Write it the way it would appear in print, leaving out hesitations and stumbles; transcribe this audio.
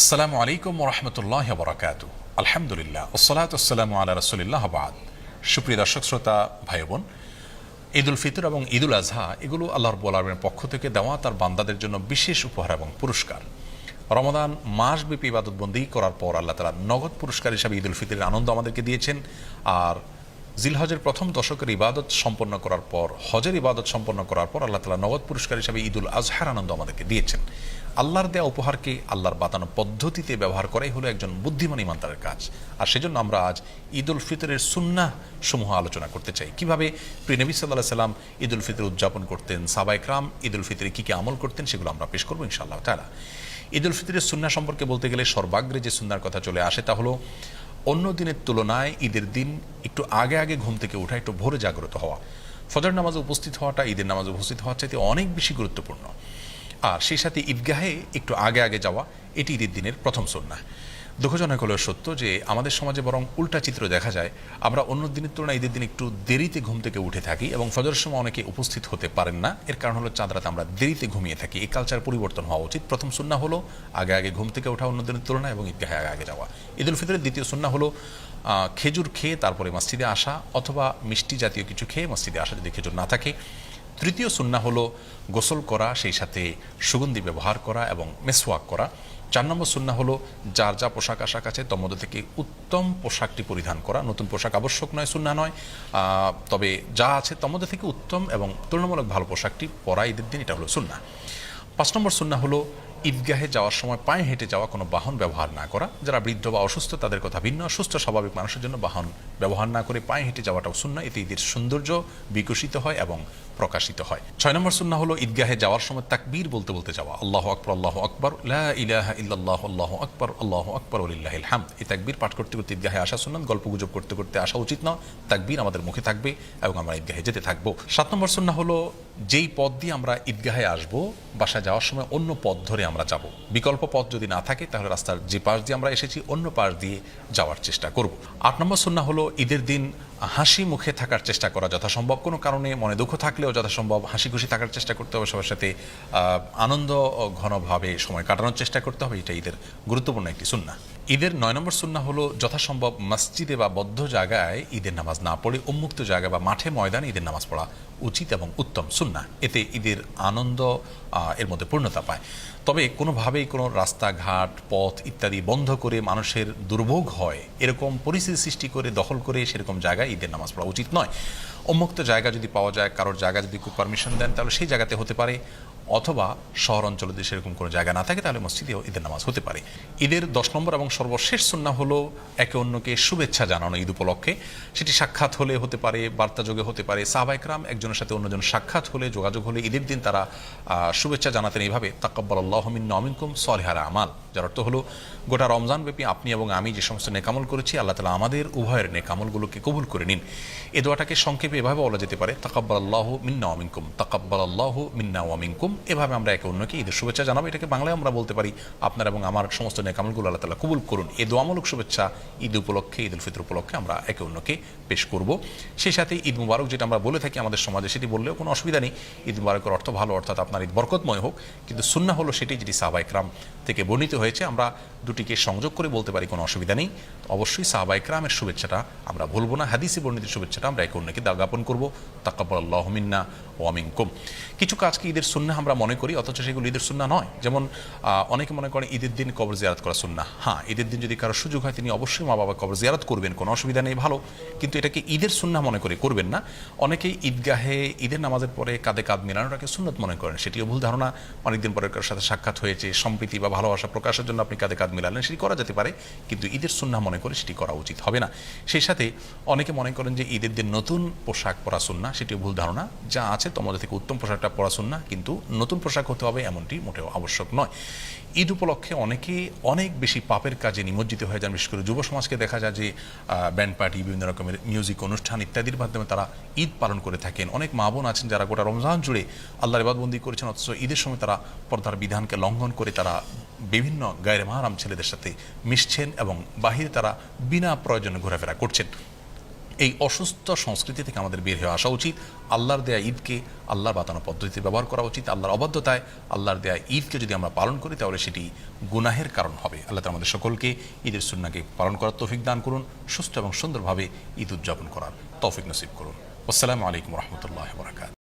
আসসালামু আলাইকুম ওরহমতুল্লাহ বরাকাতু। আলহামদুলিল্লাহ ওসসালাতু ওয়াসসালামু আলা রাসূলিল্লাহ বাদ। সুপ্রিয় দর্শক শ্রোতা ভাই বোন, ঈদ উল ফিতর এবং ঈদ উল আজহা এগুলো আল্লাহ রাব্বুল আলামিনের পক্ষ থেকে দেওয়া তার বান্দাদের জন্য বিশেষ উপহার এবং পুরস্কার। রমাদান মাসব্যাপী ইবাদতবন্দি করার পর আল্লাহ তাআলা নগদ পুরস্কার হিসাবে ঈদ উল ফিতরের আনন্দ আমাদেরকে দিয়েছেন। আর জিলহজের প্রথম দশকের ইবাদত সম্পন্ন করার পর, হজের ইবাদত সম্পন্ন করার পর আল্লাহ তাআলা নগদ পুরস্কার হিসাবে ঈদ উল আজহার আনন্দ আমাদেরকে দিয়েছেন। আল্লাহর দেয়া উপহারকে আল্লাহর বাতানো পদ্ধতিতে ব্যবহার করাই হলো একজন বুদ্ধিমান ইমানদারের কাজ। আর সেজন্য আমরা আজ ঈদ উল ফিতরের সুন্নাহ সমূহ আলোচনা করতে চাই। কিভাবে প্রিয় নবী সাল্লাল্লাহু আলাইহি সাল্লাম ঈদ উল ফিতর উদযাপন করতেন, সাহাবায়ে কেরাম ঈদ উল ফিতরে কী কী আমল করতেন, সেগুলো আমরা পেশ করবো ইনশাআল্লাহ তাআলা। ঈদ উল ফিতরের সুন্নাহ সম্পর্কে বলতে গেলে সর্বাগ্রে যে সুন্নাহর কথা চলে আসে তা হলো অন্য দিনের তুলনায় ঈদের দিন একটু আগে আগে ঘুম থেকে ওঠা, একটু ভোরে জাগ্রত হওয়া। ফজর নামাজে উপস্থিত হওয়াটা ঈদের নামাজে উপস্থিত হওয়ার চাইতে অনেক বেশি গুরুত্বপূর্ণ। আর সেই সাথে ঈদগাহে একটু আগে আগে যাওয়া, এটি ঈদের দিনের প্রথম সুন্নাহ। দুঃখজনক হলেও সত্য যে আমাদের সমাজে বরং উল্টা চিত্র দেখা যায়। আমরা অন্য দিনের তুলনায় ঈদের দিন একটু দেরিতে ঘুম থেকে উঠে থাকি এবং ফজরের সময় অনেকে উপস্থিত হতে পারেন না। এর কারণ হলো চাঁদ রাতে আমরা দেরিতে ঘুমিয়ে থাকি। এই কালচার পরিবর্তন হওয়া উচিত। প্রথম সুন্নাহ হলো আগে আগে ঘুম থেকে ওঠা অন্য দিনের তুলনায় এবং ঈদগাহে আগে আগে যাওয়া। ঈদ উল ফিতরের দ্বিতীয় সুন্নাহ হলো খেজুর খেয়ে তারপরে মসজিদে আসা, অথবা মিষ্টি জাতীয় কিছু খেয়ে মসজিদে আসা যদি খেজুর না থাকে। তৃতীয় সুন্নাহ হলো গোসল করা, সেই সাথে সুগন্ধি ব্যবহার করা এবং মেসওয়াক করা। 4 নম্বর সুন্নাহ হলো যার যা পোশাক আশাক আছে তার মধ্যে থেকে উত্তম পোশাকটি পরিধান করা। নতুন পোশাক আবশ্যক নয়, সুন্নাহ নয়, তবে যা আছে তার মধ্যে থেকে উত্তম এবং তুলনামূলক ভালো পোশাকটি পরা ঈদের দিন, এটা হলো সুন্নাহ। 5 নম্বর সুন্নাহ হলো ঈদগাহে যাওয়ার সময় পায়ে হেঁটে যাওয়া, কোনো বাহন ব্যবহার না করা। যারা বৃদ্ধ বা অসুস্থ তাদের কথা ভিন্ন, সুস্থ স্বাভাবিক মানুষের জন্য বাহন ব্যবহার না করে পায়ে হেঁটে যাওয়াটাও সুন্নাহ। এতে ঈদের সৌন্দর্য বিকশিত হয় এবং প্রকাশিত হয়। 6 নম্বর সুন্নাহ হলো ঈদগাহে যাওয়ার সময় তাকবীর বলতে বলতে যাওয়া। আল্লাহু আকবার, আল্লাহু আকবার, লা ইলাহা ইল্লাল্লাহু, আল্লাহু আকবার, আল্লাহু আকবার ওয়া লিল্লাহিল হামদ। এই তাকবীর পাঠ করতে করতে ঈদগাহে আসা সুন্নাত। গল্পগুজব করতে করতে আসা উচিত না। তাকবীর আমাদের মুখে থাকবে এবং আমরা ঈদগাহে যেতে থাকবো। 7 নম্বর সুন্নাহ হলো যেই পথ দিয়ে আমরা ঈদগাহে আসবো, বাসায় যাওয়ার সময় অন্য পথ ধরে আমরা যাব। বিকল্প পথ যদি না থাকে তাহলে রাস্তার যে পাশ দিয়ে আমরা এসেছি অন্য পাশ দিয়ে যাওয়ার চেষ্টা করব। 8 নম্বর সুন্নাহ হলো ঈদের দিন হাসি মুখে থাকার চেষ্টা করা যথাসম্ভব। কোনো কারণে মনে দুঃখ থাকলেও যথাসম্ভব হাসি খুশি থাকার চেষ্টা করতে হবে, সবার সাথে আনন্দ ঘনভাবে সময় কাটানোর চেষ্টা করতে হবে। এটা ঈদের গুরুত্বপূর্ণ একটি সুন্নাহ। ঈদের 9 নম্বর সুন্নাহ হলো যথাসম্ভব মসজিদে বা বদ্ধ জায়গায় ঈদের নামাজ না পড়ে উন্মুক্ত জায়গায় বা মাঠে ময়দানে ঈদের নামাজ পড়া উচিত এবং উত্তম সুন্নাহ। এতে ঈদের আনন্দ এর মধ্যে পূর্ণতা পায়। তবে কোনোভাবেই কোনো রাস্তাঘাট, পথ ইত্যাদি বন্ধ করে মানুষের দুর্ভোগ হয় এরকম পরিস্থিতি সৃষ্টি করে দখল করে সেরকম জায়গায় ঈদের নামাজ পড়া উচিত নয়। উন্মুক্ত জায়গা যদি পাওয়া যায়, কারোর জায়গা যদি খুব পারমিশন দেন তাহলে সেই জায়গাতে হতে পারে, অথবা শহর অঞ্চলে যদি সেরকম কোনো জায়গা না থাকে তাহলে মসজিদেও ঈদের নামাজ হতে পারে। ঈদের 10 নম্বর এবং সর্বশেষ সুন্নাহ হলো একে অন্যকে শুভেচ্ছা জানানো ঈদ উপলক্ষে। সেটি সাক্ষাৎ হলে হতে পারে, বার্তাযোগে হতে পারে। সাহাবায়ে কেরাম একজনের সাথে অন্যজন সাক্ষাৎ হলে, যোগাযোগ হলে ঈদের দিন তারা শুভেচ্ছা জানাতেন এইভাবে, তাকাব্বালাল্লাহু মিন্না ওয়া মিনকুম সালিহাল আমাল। যার অর্থ হলো গোটা রমজান ব্যাপী আপনি এবং আমি যে সমস্ত নেকামল করেছি আল্লাহ তাআলা আমাদের উভয়ের নেকামলগুলোকে কবুল করে নিন। এই দোয়াটাকে সংক্ষেপে এভাবে বলা যেতে পারে, তাকাব্বালাল্লাহু মিন্না ওয়া মিনকুম, তাকাব্বালাল্লাহু মিন্না ওয়া মিনকুম। এভাবে আমরা একে অন্যকে ঈদের শুভেচ্ছা জানাবো। এটাকে বাংলায় আমরা বলতে পারি, আপনার এবং আমার সমস্ত নেকামলগুলো আল্লাহ তাআলা কবুল করুন। এই দোয়ামূলক শুভেচ্ছা ঈদ উপলক্ষে, ঈদ উল ফিতর উপলক্ষে আমরা একে অন্যকে পেশ করব। সেই সাথে ঈদ মুবারক যেটা আমরা বলে থাকি আমাদের সমাজে, সেটি বললেও কোনো অসুবিধা নেই। ঈদ মুবারকের অর্থ ভালো, অর্থাৎ আপনার ঈদ বরকতময় হোক। কিন্তু সুন্নাহ হলো সেটি যেটি সাহাবায়ে কেরাম থেকে বর্ণিত হয়েছে। আমরা দুটিকে সংযোগ করে বলতে পারি, কোনো অসুবিধা নেই। অবশ্যই সাহাবায়ে কেরামের শুভেচ্ছাটা আমরা ভুলবো না। হাদিসে বর্ণিত শুভেচ্ছাটা আমরা একে অন্যকে জ্ঞাপন করবো, তাকাব্বালাল্লাহু মিন্না ওয়া মিনকুম। কিছু কাজকে ঈদের সুন্নাহ আমরা মনে করি, অথচ সেগুলো ঈদের সুন্নাহ নয়। যেমন অনেকে মনে করেন ঈদের দিন কবর জিয়ারত করা সুন্নাহ। হ্যাঁ, ঈদের দিন যদি কারো সুযোগ হয় তিনি অবশ্যই মা বাবা কবর জিয়ারত করবেন, কোনো অসুবিধা নেই, ভালো। কিন্তু এটাকে ঈদের সুন্নাহ মনে করে করবেন না। অনেকেই ঈদগাহে ঈদের নামাজের পরে কাঁধে কাঁধ মিলানোটাকে সুন্নত মনে করেন, সেটিও ভুল ধারণা। অনেকদিন পরে কারোর সাথে সাক্ষাৎ হয়েছে, সম্প্রীতি বা ভালোবাসা প্রকাশের জন্য আপনি কাঁধে কাঁধ মিলালেন, সেটি করা যেতে পারে, কিন্তু ঈদের সুন্নাহ মনে করে সেটি করা উচিত হবে না। সেই সাথে অনেকে মনে করেন যে ঈদের দিন নতুন পোশাক পরা সুন্নাহ, সেটিও ভুল ধারণা। যা আছে তোমাদের থেকে উত্তম পোশাকটা পরা সুন্নাহ, কিন্তু নতুন পোশাক হতে হবে এমনটি মোটেও আবশ্যক নয়। ঈদ উপলক্ষে অনেকে অনেক বেশি পাপের কাজে নিমজ্জিত হয়ে যান। বিশেষ করে যুব সমাজকে দেখা যায় যে ব্যান্ড পার্টি, বিভিন্ন রকমের মিউজিক অনুষ্ঠান ইত্যাদির মাধ্যমে তারা ঈদ পালন করে থাকেন। অনেক মা বোন আছেন যারা গোটা রমজান জুড়ে আল্লাহর ইবাদতবন্দি করেছেন, অথচ ঈদের সময় তারা পর্দার বিধানকে লঙ্ঘন করে তারা বিভিন্ন গায়রে মাহরাম ছেলেদের সাথে মিশছেন এবং বাহিরে তারা বিনা প্রয়োজনে ঘোরাফেরা করছেন। এই অসুস্থ সংস্কৃতি থেকে আমাদের বের হয়ে আসা উচিত। আল্লাহর দেয়া ঈদকে আল্লাহর বাতানো পদ্ধতিতে ব্যবহার করা উচিত। আল্লাহর অবাধ্যতায় আল্লাহর দেয়া ঈদকে যদি আমরা পালন করি তাহলে সেটি গুনাহের কারণ হবে। আল্লাহ তাআলা আমাদের সকলকে ঈদের সুন্নাহকে পালন করার তৌফিক দান করুন, সুস্থ এবং সুন্দরভাবে ঈদ উদযাপন করার তৌফিক নসিব করুন। আসসালামু আলাইকুম ওয়া রাহমাতুল্লাহি ওয়া বারাকাতুহু।